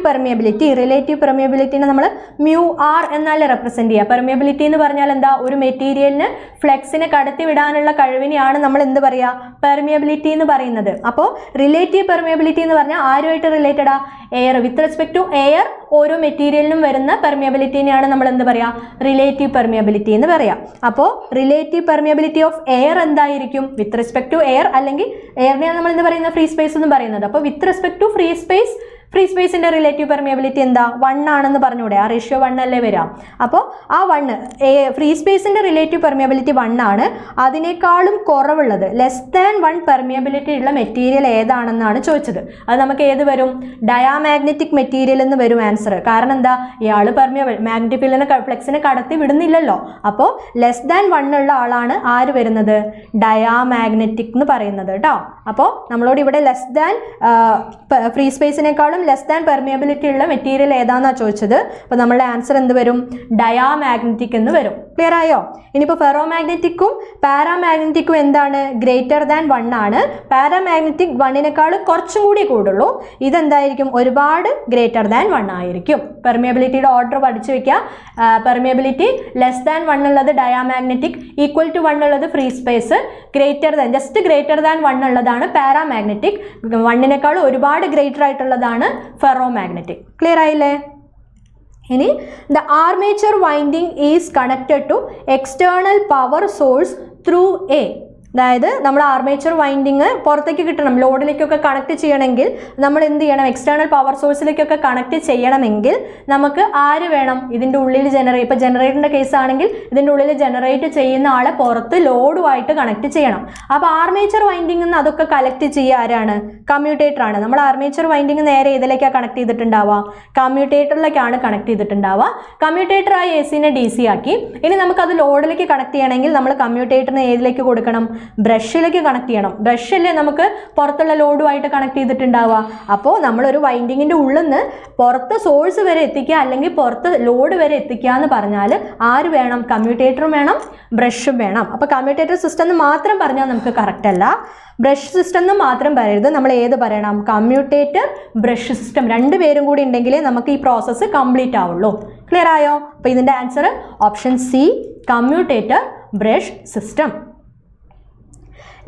പെർമിയബിലിറ്റിനെ നമ്മൾ μr എന്നാലേ റെപ്രസെൻറ്റ് ചെയ്യുക. പെർമിയബിലിറ്റി എന്ന് പറഞ്ഞാൽ എന്താ? ഒരു മെറ്റീരിയലിന് ഫ്ലെക്സിനെ കടത്തി വിടാനുള്ള കഴിവിനെയാണ് നമ്മൾ എന്ത് പറയുക? പെർമിയബിലിറ്റി എന്ന് പറയുന്നത്. അപ്പോൾ റിലേറ്റീവ് പെർമിയബിലിറ്റി എന്ന് പറഞ്ഞാൽ ആരുമായിട്ട് റിലേറ്റഡാ? Air. With respect to air ഓരോ മെറ്റീരിയലിനും വരുന്ന പെർമിയബിലിറ്റിനെയാണ് നമ്മൾ എന്ത് പറയുക? റിലേറ്റീവ് പെർമിയബിലിറ്റി എന്ന് പറയാം. അപ്പോൾ റിലേറ്റീവ് പെർമിയബിലിറ്റി ഓഫ് എയർ എന്തായിരിക്കും? വിത്ത് റെസ്പെക്ട് ടു എയർ, അല്ലെങ്കിൽ എയറിനെയാണ് നമ്മൾ എന്ത് പറയുന്നത്? ഫ്രീ സ്പേസ് എന്ന് പറയുന്നത്. അപ്പോൾ with respect to free space free സ്പേസിൻ്റെ റിലേറ്റീവ് പെർമിയബിലിറ്റി എന്താ 1 ആണെന്ന് പറഞ്ഞൂടെ, ആ റേഷ്യോ 1 അല്ലേ വരാം. അപ്പോൾ ആ 1 ഫ്രീ സ്പേസിൻ്റെ റിലേറ്റീവ് പെർമിയബിലിറ്റി 1 ആണ്. അതിനേക്കാളും കുറവുള്ളത് ലെസ് ദാൻ 1 പെർമിയബിലിറ്റി ഉള്ള മെറ്റീരിയൽ ഏതാണെന്നാണ് ചോദിച്ചത്. അത് നമുക്ക് ഏത് വരും? ഡയാമാഗ്നറ്റിക് മെറ്റീരിയൽ എന്ന് വരും ആൻസർ. കാരണം എന്താ, ഇയാൾ മാഗ്നറ്റിക് ഫീൽഡിനെ ഫ്ലെക്സിനെ കടത്തി വിടുന്നില്ലല്ലോ. അപ്പോൾ ലെസ് ദാൻ 1 ഉള്ള ആളാണ് ആര് വരുന്നത്? ഡയാമാഗ്നറ്റിക് എന്ന് പറയുന്നത് കേട്ടോ. അപ്പോൾ നമ്മളോട് ഇവിടെ ലെസ് ദാൻ ഫ്രീ സ്പേസിനേക്കാളും ലെസ് ദാൻ പെർമിയബിലിറ്റി ഉള്ള മെറ്റീരിയൽ ഏതാണെന്നാണ് ചോദിച്ചത്. അപ്പോൾ നമ്മളുടെ ആൻസർ എന്ത് വരും? ഡയാമാഗ്നറ്റിക് എന്ന് വരും. ക്ലിയർ ആയോ? ഇനിയിപ്പോൾ ഫെറോമാഗ്നറ്റിക്കും പാരാമാഗ്നറ്റിക്കും എന്താണ്? ഗ്രേറ്റർ ദാൻ 1 ആണ്. പാരാമാഗ്നറ്റിക് 1നേക്കാൾ കുറച്ചും കൂടി കൂടുള്ളൂ. ഇതെന്തായിരിക്കും? ഒരുപാട് ഗ്രേറ്റർ ദാൻ 1 ആയിരിക്കും. പെർമിയബിലിറ്റിയുടെ ഓർഡർ പഠിച്ചു വെക്കുക. പെർമിയബിലിറ്റി ലെസ് ദാൻ 1 ഉള്ളത് ഡയാമാഗ്നറ്റിക്, ഈക്വൽ ടു 1 ഉള്ളത് free space, greater than just greater than 1 ഉള്ളതാണ് പാരാമാഗ്നറ്റിക്, 1നേക്കാൾ ഒരുപാട് ഗ്രേറ്റർ ആയിട്ടുള്ളതാണ് ഫെറോമാഗ്നറ്റിക്. ക്ലിയർ ആയില്ലേ? ഇനി the armature winding is connected to external power source through a. അതായത് നമ്മൾ ആർമേച്ചർ വൈൻഡിങ് പുറത്തേക്ക് കിട്ടണം, ലോഡിലേക്കൊക്കെ കണക്ട് ചെയ്യണമെങ്കിൽ നമ്മൾ എന്ത് ചെയ്യണം? എക്സ്റ്റേണൽ പവർ സോഴ്സിലേക്കൊക്കെ കണക്ട് ചെയ്യണമെങ്കിൽ നമുക്ക് ആര് വേണം? ഇതിൻ്റെ ഉള്ളിൽ ഇപ്പോൾ ജനറേറ്ററിൻ്റെ കേസ് ആണെങ്കിൽ ഇതിൻ്റെ ഉള്ളിൽ ജനറേറ്റ് ചെയ്യുന്ന ആളെ പുറത്ത് ലോഡുമായിട്ട് കണക്ട് ചെയ്യണം. അപ്പോൾ ആർമേച്ചർ വൈൻഡിങ് നിന്ന് അതൊക്കെ കളക്ട് ചെയ്യുക ആരാണ്? കമ്മ്യൂട്ടേറ്റർ ആണ്. നമ്മൾ ആർമേച്ചർ വൈൻഡിങ് നേരെ ഇതിലേക്കാണ് കണക്ട് ചെയ്തിട്ടുണ്ടാവുക? കമ്മ്യൂട്ടേറ്ററിലേക്കാണ് കണക്ട് ചെയ്തിട്ടുണ്ടാവുക. കമ്മ്യൂട്ടേറ്റർ ആ എ സിനെ DC ആക്കി. ഇനി നമുക്കത് ലോഡിലേക്ക് കണക്ട് ചെയ്യണമെങ്കിൽ നമ്മൾ കമ്മ്യൂട്ടേറ്ററിനെ ഏതിലേക്ക് കൊടുക്കണം? ബ്രഷിലേക്ക് കണക്ട് ചെയ്യണം. ബ്രഷല്ലേ നമുക്ക് പുറത്തുള്ള ലോഡുമായിട്ട് കണക്ട് ചെയ്തിട്ടുണ്ടാവുക. അപ്പോൾ നമ്മളൊരു വൈൻഡിങ്ങിൻ്റെ ഉള്ളിൽ നിന്ന് പുറത്ത് സോഴ്സ് വരെ എത്തിക്കുക, അല്ലെങ്കിൽ പുറത്ത് ലോഡ് വരെ എത്തിക്കുക എന്ന് പറഞ്ഞാൽ ആര് വേണം? കമ്മ്യൂട്ടേറ്ററും വേണം, ബ്രഷും വേണം. അപ്പോൾ കമ്മ്യൂട്ടേറ്റർ സിസ്റ്റം എന്ന് മാത്രം പറഞ്ഞാൽ നമുക്ക് കറക്റ്റ് അല്ല. ബ്രഷ് സിസ്റ്റം എന്ന് മാത്രം പറയരുത്. നമ്മൾ ഏത് പറയണം? കമ്മ്യൂട്ടേറ്റർ ബ്രഷ് സിസ്റ്റം രണ്ടുപേരും കൂടി ഉണ്ടെങ്കിലേ നമുക്ക് ഈ പ്രോസസ്സ് കംപ്ലീറ്റ് ആവുള്ളൂ. ക്ലിയർ ആയോ? അപ്പോൾ ഇതിൻ്റെ answer option C, commutator brush system.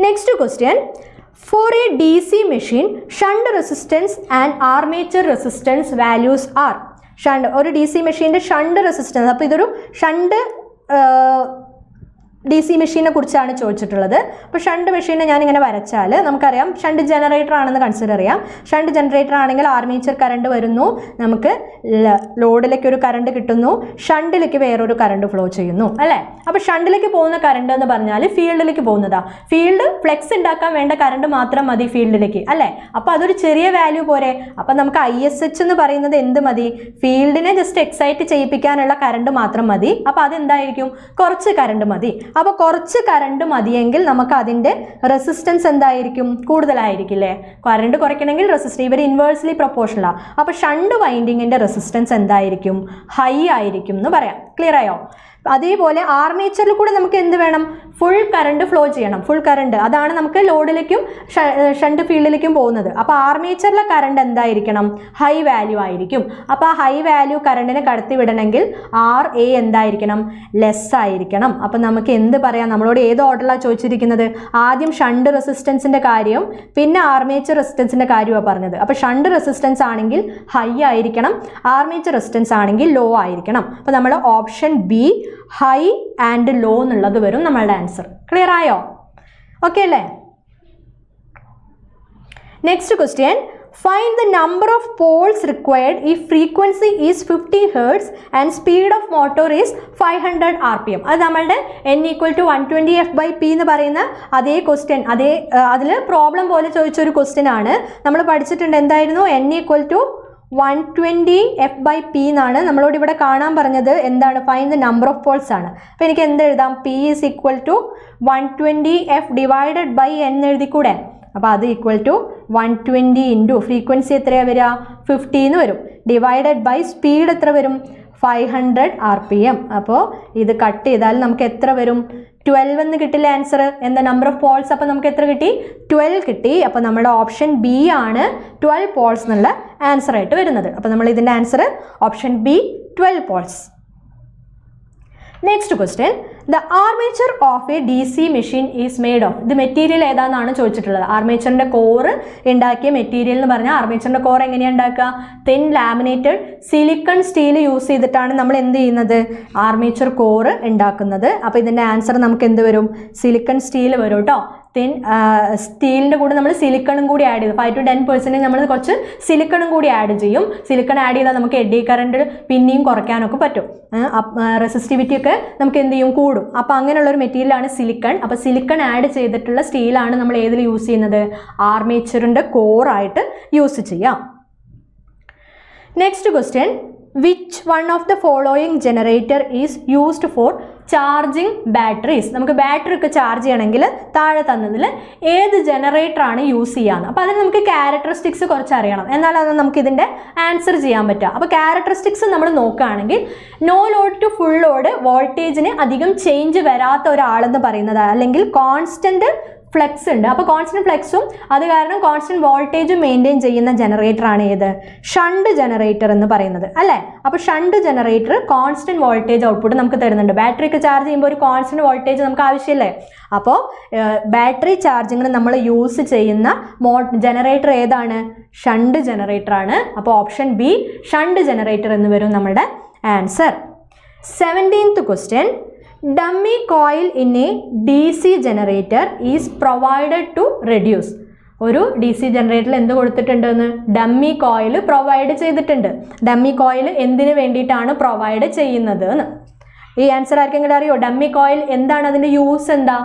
Next question, for a DC machine, shunt resistance and armature resistance values are. Shunt ഒരു DC മെഷീൻ്റെ ഷണ്ട് റെസിസ്റ്റൻസ്. അപ്പോൾ ഇതൊരു ഷണ്ട് DC മെഷീനെ കുറിച്ചാണ് ചോദിച്ചിട്ടുള്ളത്. അപ്പോൾ ഷണ്ട് മെഷീനെ ഞാനിങ്ങനെ വരച്ചാൽ നമുക്കറിയാം ഷണ്ട് ജനറേറ്റർ ആണെന്ന് കൺസിഡർ ചെയ്യാം. ഷണ്ട് ജനറേറ്റർ ആണെങ്കിൽ ആർമേച്ചർ കറണ്ട് വരുന്നു, നമുക്ക് ലോഡിലേക്ക് ഒരു കറണ്ട് കിട്ടുന്നു, ഷണ്ടിലേക്ക് വേറൊരു കറണ്ട് ഫ്ലോ ചെയ്യുന്നു അല്ലേ. അപ്പോൾ ഷണ്ടിലേക്ക് പോകുന്ന കറണ്ട് എന്ന് പറഞ്ഞാൽ ഫീൽഡിലേക്ക് പോകുന്നതാ. ഫീൽഡ് ഫ്ലെക്സ് ഉണ്ടാക്കാൻ വേണ്ട കറണ്ട് മാത്രം മതി ഫീൽഡിലേക്ക് അല്ലേ. അപ്പോൾ അതൊരു ചെറിയ വാല്യൂ പോരെ. അപ്പോൾ നമുക്ക് ISH എന്ന് പറയുന്നത് എന്ത് മതി? ഫീൽഡിനെ ജസ്റ്റ് എക്സൈറ്റ് ചെയ്യിപ്പിക്കാനുള്ള കറണ്ട് മാത്രം മതി. അപ്പോൾ അതെന്തായിരിക്കും? കുറച്ച് കറണ്ട് മതി. അപ്പോൾ കുറച്ച് കറണ്ട് മതിയെങ്കിൽ നമുക്ക് അതിൻ്റെ റെസിസ്റ്റൻസ് എന്തായിരിക്കും? കൂടുതലായിരിക്കില്ലേ. കറണ്ട് കുറയ്ക്കണമെങ്കിൽ റെസിസ്റ്റൻസ് ഇവർ ഇൻവേഴ്സ്ലി പ്രൊപ്പോർഷണലാണ്. അപ്പോൾ ഷണ്ട് വൈൻഡിങ്ങിൻ്റെ റെസിസ്റ്റൻസ് എന്തായിരിക്കും? ഹൈ ആയിരിക്കും എന്ന് പറയാം. ക്ലിയർ ആയോ? അതേപോലെ ആർമേച്ചറിൽ കൂടെ നമുക്ക് എന്ത് വേണം? ഫുൾ കറണ്ട് ഫ്ലോ ചെയ്യണം. ഫുൾ കറണ്ട് അതാണ് നമുക്ക് ലോഡിലേക്കും ഷണ്ട് ഫീൽഡിലേക്കും പോകുന്നത്. അപ്പോൾ ആർമേച്ചറിലെ കറണ്ട് എന്തായിരിക്കണം? ഹൈ വാല്യൂ ആയിരിക്കും. അപ്പോൾ ആ ഹൈ വാല്യൂ കറണ്ടിനെ കടത്തി വിടണമെങ്കിൽ RA എന്തായിരിക്കണം? ലെസ് ആയിരിക്കണം. അപ്പോൾ നമുക്ക് എന്ത് പറയാം? നമ്മളോട് ഏത് ഓർഡറിലാണ് ചോദിച്ചിരിക്കുന്നത്? ആദ്യം ഷണ്ട് റെസിസ്റ്റൻസിൻ്റെ കാര്യം, പിന്നെ ആർമേച്ചർ റെസിസ്റ്റൻസിൻ്റെ കാര്യമാണ് പറഞ്ഞത്. അപ്പോൾ ഷണ്ട് റെസിസ്റ്റൻസ് ആണെങ്കിൽ ഹൈ ആയിരിക്കണം, ആർമേച്ചർ റെസിസ്റ്റൻസ് ആണെങ്കിൽ ലോ ആയിരിക്കണം. അപ്പോൾ നമ്മൾ option B high and low എന്നുള്ളത് വരും നമ്മളുടെ ആൻസർ. ക്ലിയർ ആയോ? ഓക്കെ അല്ലേ? Next question, find the number of poles required if frequency is 50 Hz and speed of motor is 500 RPM. അത് നമ്മളുടെ n = 120 f/p എന്ന് പറയുന്ന അതേ ക്വസ്റ്റ്യൻ, അതിൽ പ്രോബ്ലം പോലെ ചോദിച്ചൊരു ക്വസ്റ്റ്യൻ ആണ്. നമ്മൾ പഠിച്ചിട്ടുണ്ട് എന്തായിരുന്നു? n = 120 f/p എന്നാണ് നമ്മളോട് ഇവിടെ കാണാൻ പറഞ്ഞത്. എന്താണ്? Find the number of Paul's ആണ്. അപ്പോൾ എനിക്ക് എന്ത് എഴുതാം? P = 120 f / n എഴുതിക്കൂടെ? അപ്പോൾ അത് = 120 ഇൻറ്റു ഫ്രീക്വൻസി എത്രയാണ് വരിക? 50 എന്ന് വരും, ഡിവൈഡഡ് ബൈ സ്പീഡ് എത്ര വരും? 500 RPM. അപ്പോൾ ഇത് കട്ട് ചെയ്താൽ നമുക്ക് എത്ര വരും? 12 എന്ന് കിട്ടില്ല ആൻസർ. എന്താ നമ്പർ ഓഫ് പോൾസ്? അപ്പോൾ നമുക്ക് എത്ര കിട്ടി? 12 കിട്ടി. അപ്പോൾ നമ്മുടെ ഓപ്ഷൻ ബി ആണ് 12 പോൾസ് എന്നുള്ള ആൻസർ ആയിട്ട് വരുന്നത്. അപ്പോൾ നമ്മൾ ഇതിൻ്റെ answer option B 12 poles. Next question, the armature of a DC machine is made of. ഇത് മെറ്റീരിയൽ ഏതാണെന്നാണ് ചോദിച്ചിട്ടുള്ളത്. ആർമേച്ചറിൻ്റെ കോറ് ഉണ്ടാക്കിയ മെറ്റീരിയൽ എന്ന് പറഞ്ഞാൽ ആർമേച്ചറിൻ്റെ കോർ എങ്ങനെയാണ് ഉണ്ടാക്കുക? Thin laminated silicon steel use ചെയ്തിട്ടാണ് നമ്മൾ എന്ത് ചെയ്യുന്നത്? ആർമേച്ചർ കോറ് ഉണ്ടാക്കുന്നത്. അപ്പോൾ ഇതിൻ്റെ ആൻസർ നമുക്ക് എന്ത് വരും? സിലിക്കൺ സ്റ്റീൽ വരും കേട്ടോ. തിൻ സ്റ്റീലിൻ്റെ കൂടെ നമ്മൾ സിലിക്കണും കൂടി ആഡ് ചെയ്തു. 5 to 10% നമ്മൾ കുറച്ച് സിലിക്കണും കൂടി ആഡ് ചെയ്യും. സിലിക്കൺ ആഡ് ചെയ്താൽ നമുക്ക് എഡി കറണ്ട് പിന്നെയും കുറയ്ക്കാനൊക്കെ പറ്റും. റെസിസ്റ്റിവിറ്റി ഒക്കെ നമുക്ക് എന്ത് ചെയ്യും, കൂടും. അപ്പോൾ അങ്ങനെയുള്ളൊരു മെറ്റീരിയലാണ് സിലിക്കൺ. അപ്പോൾ സിലിക്കൺ ആഡ് ചെയ്തിട്ടുള്ള സ്റ്റീലാണ് നമ്മൾ ഏതിൽ യൂസ് ചെയ്യുന്നത്, ആർമേച്ചറിൻ്റെ കോറായിട്ട് യൂസ് ചെയ്യാം. Next question, which one of the following generator is used for charging batteries? നമുക്ക് ബാറ്ററി ഒക്കെ ചാർജ് ചെയ്യണമെങ്കിൽ താഴെ തന്നതിൽ ഏത് ജനറേറ്ററാണ് യൂസ് ചെയ്യാന്ന്. അപ്പോൾ അതിന് നമുക്ക് ക്യാരക്ടറിസ്റ്റിക്സ് കുറച്ച് അറിയണം, എന്നാലാണ് നമുക്ക് ഇതിൻ്റെ ആൻസർ ചെയ്യാൻ പറ്റുക. അപ്പോൾ ക്യാരക്ടറിസ്റ്റിക്സ് നമ്മൾ നോക്കുകയാണെങ്കിൽ no load to full load വോൾട്ടേജിന് അധികം ചേഞ്ച് വരാത്ത ഒരാളെന്ന് പറയുന്നത്, അല്ലെങ്കിൽ കോൺസ്റ്റൻറ്റ് ഫ്ലെക്സ് ഉണ്ട്. അപ്പോൾ കോൺസ്റ്റൻറ്റ് ഫ്ലെക്സും അത് കാരണം കോൺസ്റ്റൻറ്റ് വോൾട്ടേജും മെയിൻറ്റെയിൻ ചെയ്യുന്ന ജനറേറ്ററാണ് ഏത്, ഷണ്ട് ജനറേറ്റർ എന്ന് പറയുന്നത് അല്ലേ. അപ്പോൾ shunt generator constant voltage output നമുക്ക് തരുന്നുണ്ട്. ബാറ്ററി ഒക്കെ ചാർജ് ചെയ്യുമ്പോൾ ഒരു കോൺസ്റ്റൻറ്റ് വോൾട്ടേജ് നമുക്ക് ആവശ്യമില്ലേ. അപ്പോൾ ബാറ്ററി ചാർജിങ്ങിന് നമ്മൾ യൂസ് ചെയ്യുന്ന ജനറേറ്റർ ഏതാണ്, ഷണ്ട് ജനറേറ്റർ ആണ്. അപ്പോൾ ഓപ്ഷൻ ബി ഷണ്ട് ജനറേറ്റർ എന്ന് വരും നമ്മുടെ answer. 17th question, dummy coil in a DC generator is provided to reduce. ഒരു DC ജനറേറ്ററിൽ എന്ത് കൊടുത്തിട്ടുണ്ടെന്ന്, ഡമ്മി കോയിൽ പ്രൊവൈഡ് ചെയ്തിട്ടുണ്ട്. ഡമ്മി കോയിൽ എന്തിനു വേണ്ടിയിട്ടാണ് പ്രൊവൈഡ് ചെയ്യുന്നത് എന്ന് ഈ ആൻസർ ആർക്കെങ്കിലും അറിയോ? ഡമ്മി കോയിൽ എന്താണ്, അതിൻ്റെ യൂസ് എന്താ?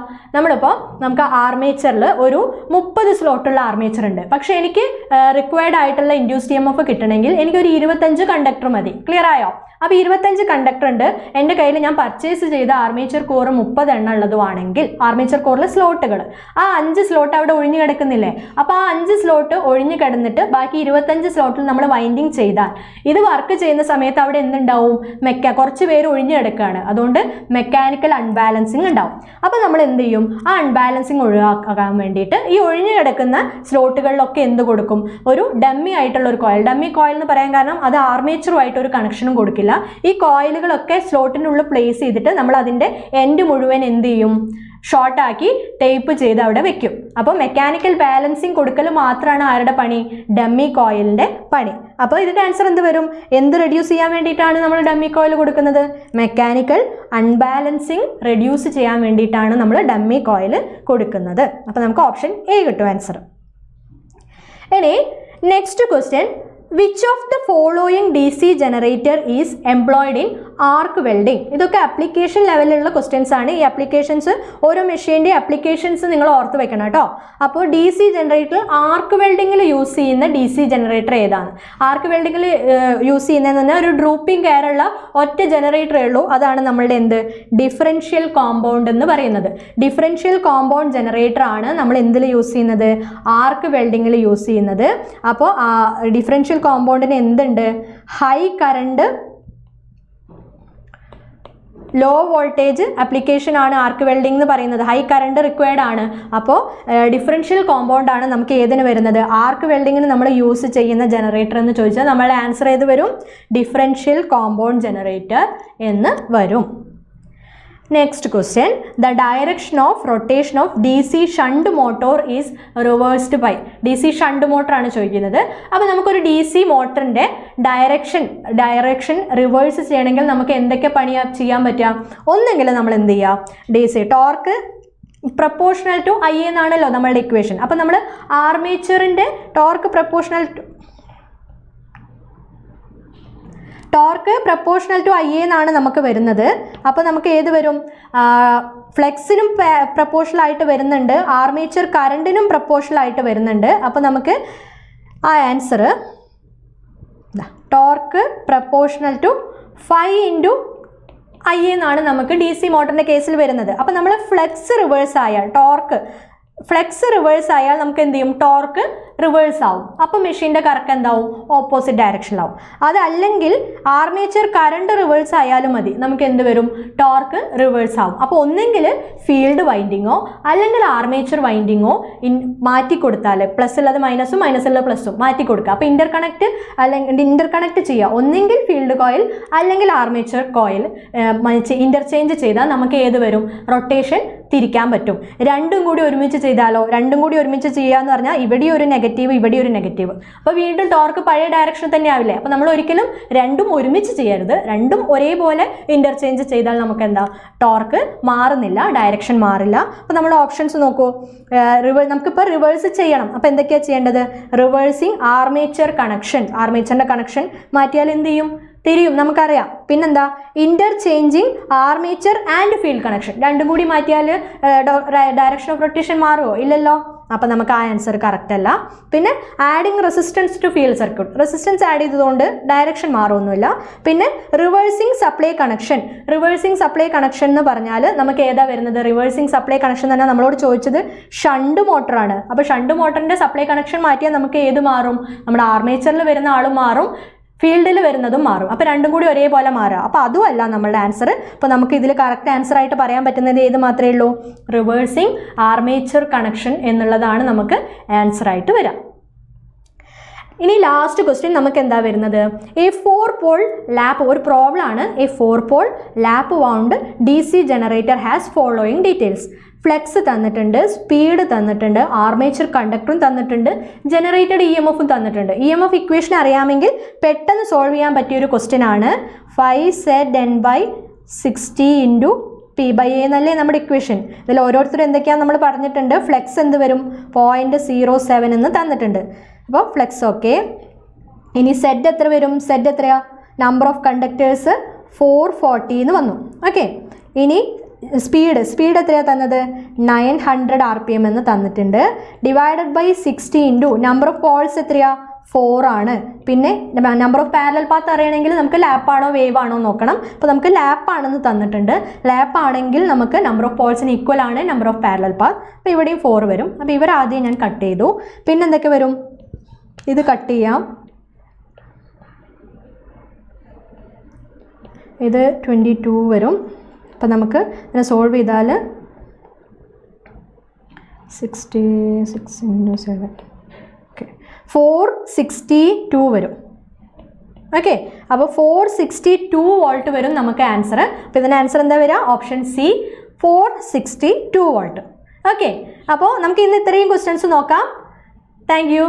നമുക്ക് ആർമേച്ചറിൽ ഒരു 30 സ്ലോട്ടുള്ള ആർമേച്ചർ ഉണ്ട്. പക്ഷേ എനിക്ക് റിക്വയർഡ് ആയിട്ടുള്ള ഇൻഡ്യൂസ്ഡ് EMF കിട്ടണമെങ്കിൽ എനിക്കൊരു 25 കണ്ടക്ടർ മതി. ക്ലിയർ ആയോ? അപ്പോൾ 25 കണ്ടക്ടർ ഉണ്ട് എൻ്റെ കയ്യിൽ. ഞാൻ പർച്ചേസ് ചെയ്ത ആർമേച്ചർ കോർ 30 എണ്ണം ഉള്ളതുമാണെങ്കിൽ ആർമേച്ചർ കോറിൽ സ്ലോട്ടുകൾ ആ 5 സ്ലോട്ട് അവിടെ ഒഴിഞ്ഞു കിടക്കുന്നില്ലേ. അപ്പോൾ ആ 5 സ്ലോട്ട് ഒഴിഞ്ഞു കിടന്നിട്ട് ബാക്കി 25 സ്ലോട്ടിൽ നമ്മൾ വൈൻഡിങ് ചെയ്താൽ ഇത് വർക്ക് ചെയ്യുന്ന സമയത്ത് അവിടെ എന്തുണ്ടാവും, കുറച്ച് പേര് ഒഴിഞ്ഞു കിടക്കുകയാണ്. അതുകൊണ്ട് മെക്കാനിക്കൽ അൺബാലൻസിങ് ഉണ്ടാവും. അപ്പോൾ നമ്മൾ എന്ത് ചെയ്യും, ആ അൺബാലൻസിങ് ഒഴിവാക്കാൻ വേണ്ടിയിട്ട് ഈ ഒഴിഞ്ഞു കിടക്കുന്ന സ്ലോട്ടുകളിലൊക്കെ എന്ത് കൊടുക്കും, ഒരു ഡമ്മി ആയിട്ടുള്ള ഒരു കോയിൽ. ഡമ്മി കോയിൽ എന്ന് പറയാൻ കാരണം അത് ആർമേച്ചറുമായിട്ട് ഒരു കണക്ഷനും കൊടുക്കില്ല. ഈ കോയിലുകളൊക്കെ സ്ലോട്ടിൻ്റെ ഉള്ളിൽ പ്ലേസ് ചെയ്തിട്ട് നമ്മൾ അതിൻ്റെ എൻഡ് മുഴുവൻ എന്ത് ചെയ്യും, ഷോർട്ടാക്കി ടേപ്പ് ചെയ്ത് അവിടെ വെക്കും. അപ്പോൾ മെക്കാനിക്കൽ ബാലൻസിങ് കൊടുക്കൽ മാത്രമാണ് ആരുടെ പണി, ഡമ്മി കോയിലിൻ്റെ പണി. അപ്പോൾ ഇതിൻ്റെ ആൻസർ എന്ത് വരും, എന്ത് റെഡ്യൂസ് ചെയ്യാൻ വേണ്ടിയിട്ടാണ് നമ്മൾ ഡമ്മി കോയിൽ കൊടുക്കുന്നത്, മെക്കാനിക്കൽ അൺബാലൻസിങ് റെഡ്യൂസ് ചെയ്യാൻ വേണ്ടിയിട്ടാണ് നമ്മൾ ഡമ്മി കോയിൽ കൊടുക്കുന്നത്. അപ്പോൾ നമുക്ക് ഓപ്ഷൻ എ കിട്ടും ആൻസർ. ഇനി next question, which of the following DC generator is employed in arc welding? ഇതൊക്കെ ആപ്ലിക്കേഷൻ ലെവലിലുള്ള ക്വസ്റ്റ്യൻസ് ആണ്. ഈ ആപ്ലിക്കേഷൻസ് ഓരോ മെഷീൻ്റെ ആപ്ലിക്കേഷൻസ് നിങ്ങൾ ഓർത്ത് വെക്കണം കേട്ടോ. അപ്പോൾ DC ജനറേറ്റർ ആർക്ക് വെൽഡിങ്ങിൽ യൂസ് ചെയ്യുന്ന DC ജനറേറ്റർ ഏതാണ്? ആർക്ക് വെൽഡിങ്ങിൽ യൂസ് ചെയ്യുന്നതെന്ന് പറഞ്ഞാൽ ഒരു ഡ്രൂപ്പിംഗ് കെയറുള്ള ഒറ്റ ജനറേറ്ററേ ഉള്ളൂ. അതാണ് നമ്മളുടെ എന്ത്, ഡിഫറൻഷ്യൽ കോമ്പൗണ്ട് എന്ന് പറയുന്നത്. ഡിഫറൻഷ്യൽ കോമ്പൗണ്ട് ജനറേറ്റർ ആണ് നമ്മൾ എന്തിൽ യൂസ് ചെയ്യുന്നത്, ആർക്ക് വെൽഡിങ്ങിൽ യൂസ് ചെയ്യുന്നത്. അപ്പോൾ ഡിഫറൻഷ്യൽ കോമ്പൗണ്ടിന് എന്തുണ്ട്, high current low voltage application ആണ് ആർക്ക് വെൽഡിംഗ് എന്ന് പറയുന്നത്. ഹൈ കറണ്ട് റിക്വയർഡ് ആണ്. അപ്പോൾ ഡിഫറൻഷ്യൽ കോമ്പൗണ്ട് ആണ് നമുക്ക് ഏതിന് വരുന്നത്, ആർക്ക് വെൽഡിങ്ങിന് നമ്മൾ യൂസ് ചെയ്യുന്ന ജനറേറ്റർ എന്ന് ചോദിച്ചാൽ നമ്മളുടെ ആൻസർ ഏത് വരും, ഡിഫറൻഷ്യൽ കോമ്പൗണ്ട് ജനറേറ്റർ എന്ന് വരും. Next question, the direction of rotation of DC shunt motor is reversed by. DC shunt motor ആണ് ചോദിക്കുന്നത്. അപ്പോൾ നമുക്കൊരു DC മോട്ടറിൻ്റെ ഡയറക്ഷൻ റിവേഴ്സ് ചെയ്യണമെങ്കിൽ നമുക്ക് എന്തൊക്കെ പണിയാ ചെയ്യാൻ പറ്റുക? ഒന്നെങ്കിൽ നമ്മൾ എന്ത് ചെയ്യുക, DC torque proportional to I എന്നാണല്ലോ നമ്മളുടെ ഇക്വേഷൻ. അപ്പോൾ നമ്മൾ ആർമേച്ചറിൻ്റെ ടോർക്ക് പ്രപ്പോർഷണൽ ടു I എന്നാണ് നമുക്ക് വരുന്നത്. അപ്പോൾ നമുക്ക് ഏത് വരും, ഫ്ലെക്സിനും പ്രപ്പോർഷണൽ ആയിട്ട് വരുന്നുണ്ട്, ആർമേച്ചർ കറണ്ടിനും പ്രപ്പോർഷണൽ ആയിട്ട് വരുന്നുണ്ട്. അപ്പോൾ നമുക്ക് ആ answer torque proportional to 5 into I എന്നാണ് നമുക്ക് DC മോട്ടറിൻ്റെ കേസിൽ വരുന്നത്. അപ്പോൾ നമ്മൾ ഫ്ലെക്സ് റിവേഴ്സ് ആയാൽ നമുക്ക് എന്ത് ചെയ്യും, ടോർക്ക് റിവേഴ്സ് ആവും. അപ്പോൾ മെഷീൻ്റെ കറക്റ്റ് എന്താവും, ഓപ്പോസിറ്റ് ഡയറക്ഷനിലാവും. അതല്ലെങ്കിൽ ആർമേച്ചർ കറണ്ട് റിവേഴ്സ് ആയാലും മതി, നമുക്ക് എന്ത് വരും, ടോർക്ക് റിവേഴ്സ് ആവും. അപ്പോൾ ഒന്നെങ്കിൽ ഫീൽഡ് വൈൻഡിങ്ങോ അല്ലെങ്കിൽ ആർമേച്ചർ വൈൻഡിങ്ങോ മാറ്റി കൊടുത്താൽ, പ്ലസ് ഉള്ളത് മൈനസും മൈനസ് ഉള്ളത് പ്ലസും മാറ്റി കൊടുക്കുക. അപ്പോൾ ഇന്റർകണക്ട് ചെയ്യുക. ഒന്നെങ്കിൽ ഫീൽഡ് കോയിൽ അല്ലെങ്കിൽ ആർമേച്ചർ കോയിൽ ഇന്റർചേഞ്ച് ചെയ്താൽ നമുക്ക് ഏത് വരും, റൊട്ടേഷൻ തിരിക്കാൻ പറ്റും. രണ്ടും കൂടി ഒരുമിച്ച് ചെയ്താലോ? രണ്ടും കൂടി ഒരുമിച്ച് ചെയ്യാന്ന് പറഞ്ഞാൽ ഇവിടെ ഒരു നെഗറ്റീവ്, ഇവിടെ ഒരു നെഗറ്റീവ്. അപ്പോൾ വീണ്ടും ടോർക്ക് പഴയ ഡയറക്ഷൻ തന്നെ ആവില്ലേ? അപ്പോൾ നമ്മൾ ഒരിക്കലും രണ്ടും ഒരുമിച്ച് ചെയ്യരുത്. രണ്ടും ഒരേപോലെ ഇന്റർചേഞ്ച് ചെയ്താൽ നമുക്ക് എന്താ, ടോർക്ക് മാറുന്നില്ല, ഡയറക്ഷൻ മാറില്ല. അപ്പോൾ നമ്മുടെ ഓപ്ഷൻസ് നോക്കൂ. നമുക്കിപ്പോൾ റിവേഴ്സ് ചെയ്യണം. അപ്പോൾ എന്തൊക്കെയാണ് ചെയ്യേണ്ടത്? Reversing armature connection. ആർമേച്ചറിൻ്റെ കണക്ഷൻ മാറ്റിയാൽ എന്ത് ചെയ്യും? തിരിയും, നമുക്കറിയാം. പിന്നെന്താ, interchanging armature and field connection. രണ്ടും കൂടി മാറ്റിയാൽ ഡയറക്ഷൻ ഓഫ് റൊട്ടേഷൻ മാറുമോ? ഇല്ലല്ലോ. അപ്പം നമുക്ക് ആ ആൻസർ കറക്റ്റ് അല്ല. പിന്നെ adding resistance to field circuit. Resistance add ചെയ്തതുകൊണ്ട് ഡയറക്ഷൻ മാറുമൊന്നുമില്ല. പിന്നെ reversing supply connection. Reversing supply connection എന്ന് പറഞ്ഞാൽ നമുക്ക് ഏതാ വരുന്നത്? റിവേഴ്സിങ് സപ്ലൈ കണക്ഷൻ തന്നെ നമ്മളോട് ചോദിച്ചത് ഷണ്ട് മോട്ടറാണ്. അപ്പോൾ ഷണ്ട് മോട്ടറിൻ്റെ സപ്ലൈ കണക്ഷൻ മാറ്റിയാൽ നമുക്ക് ഏത് മാറും? നമ്മുടെ ആർമേച്ചറിൽ വരുന്ന ആളും മാറും, ഫീൽഡിൽ വരുന്നതും മാറും. അപ്പോൾ രണ്ടും കൂടി ഒരേപോലെ മാറുക. അപ്പോൾ അതുമല്ല നമ്മളുടെ ആൻസർ. അപ്പോൾ നമുക്ക് ഇതിൽ കറക്റ്റ് ആൻസർ ആയിട്ട് പറയാൻ പറ്റുന്നത് ഏത് മാത്രമേ ഉള്ളൂ? റിവേഴ്സിങ് ആർമേച്ചർ കണക്ഷൻ എന്നുള്ളതാണ് നമുക്ക് ആൻസർ ആയിട്ട് വരിക. ഇനി ലാസ്റ്റ് ക്വസ്റ്റ്യൻ നമുക്ക് എന്താ വരുന്നത്? എ 4 പോൾ ലാപ്പ്, ഒരു പ്രോബ്ലം ആണ്. A 4 pole lap wound DC generator has following details. Flux തന്നിട്ടുണ്ട്, സ്പീഡ് തന്നിട്ടുണ്ട്, ആർമേച്ചർ കണ്ടക്ടറും തന്നിട്ടുണ്ട്, ജനറേറ്റഡ് EMF തന്നിട്ടുണ്ട്. EMF ഇക്വേഷൻ അറിയാമെങ്കിൽ പെട്ടെന്ന് സോൾവ് ചെയ്യാൻ പറ്റിയൊരു ക്വസ്റ്റ്യൻ ആണ്. 5ZN/60 × P/A എന്നല്ലേ നമ്മുടെ ഇക്വേഷൻ. ഇതിൽ ഓരോരുത്തരും എന്തൊക്കെയാണ് നമ്മൾ പറഞ്ഞിട്ടുണ്ട്. ഫ്ലെക്സ് എന്ത് വരും? 0.07 എന്ന് തന്നിട്ടുണ്ട്. അപ്പോൾ ഫ്ലെക്സ് ഓക്കെ. ഇനി സെഡ് എത്ര വരും? സെഡ് എത്രയാ? നമ്പർ ഓഫ് കണ്ടക്ടേഴ്സ് 440 എന്ന് വന്നു. ഓക്കെ. ഇനി സ്പീഡ് എത്രയാണ് തന്നത്? 900 RPM എന്ന് തന്നിട്ടുണ്ട്. Divided by 60 × number of poles എത്രയാ? 4 ആണ്. പിന്നെ നമ്പർ ഓഫ് പാരലൽ പാത്ത് അറിയണമെങ്കിൽ നമുക്ക് ലാപ്പാണോ വേവ് ആണോ നോക്കണം. അപ്പോൾ നമുക്ക് ലാപ്പ് ആണെന്ന് തന്നിട്ടുണ്ട്. ലാപ്പ് ആണെങ്കിൽ നമുക്ക് നമ്പർ ഓഫ് പോൾസിന് ഈക്വൽ ആണ് നമ്പർ ഓഫ് പാരലൽ പാത്ത്. അപ്പോൾ ഇവിടെയും 4 വരും. അപ്പോൾ ഇവർ ആദ്യം ഞാൻ കട്ട് ചെയ്തു. പിന്നെ എന്തൊക്കെ വരും? ഇത് കട്ട് ചെയ്യാം. ഇത് 22 വരും. അപ്പോൾ നമുക്ക് ഇതിനെ സോൾവ് ചെയ്താൽ 66 × 7 ഓക്കെ 462 വരും. ഓക്കെ. അപ്പോൾ 462 വോൾട്ട് വരും നമുക്ക് ആൻസർ. അപ്പോൾ ഇതിൻ്റെ ആൻസർ എന്താ വരിക? Option C, 462 volt. ഓക്കെ. അപ്പോൾ നമുക്ക് ഇന്ന് ഇത്രയും ക്വസ്റ്റ്യൻസ് നോക്കാം. Thank you.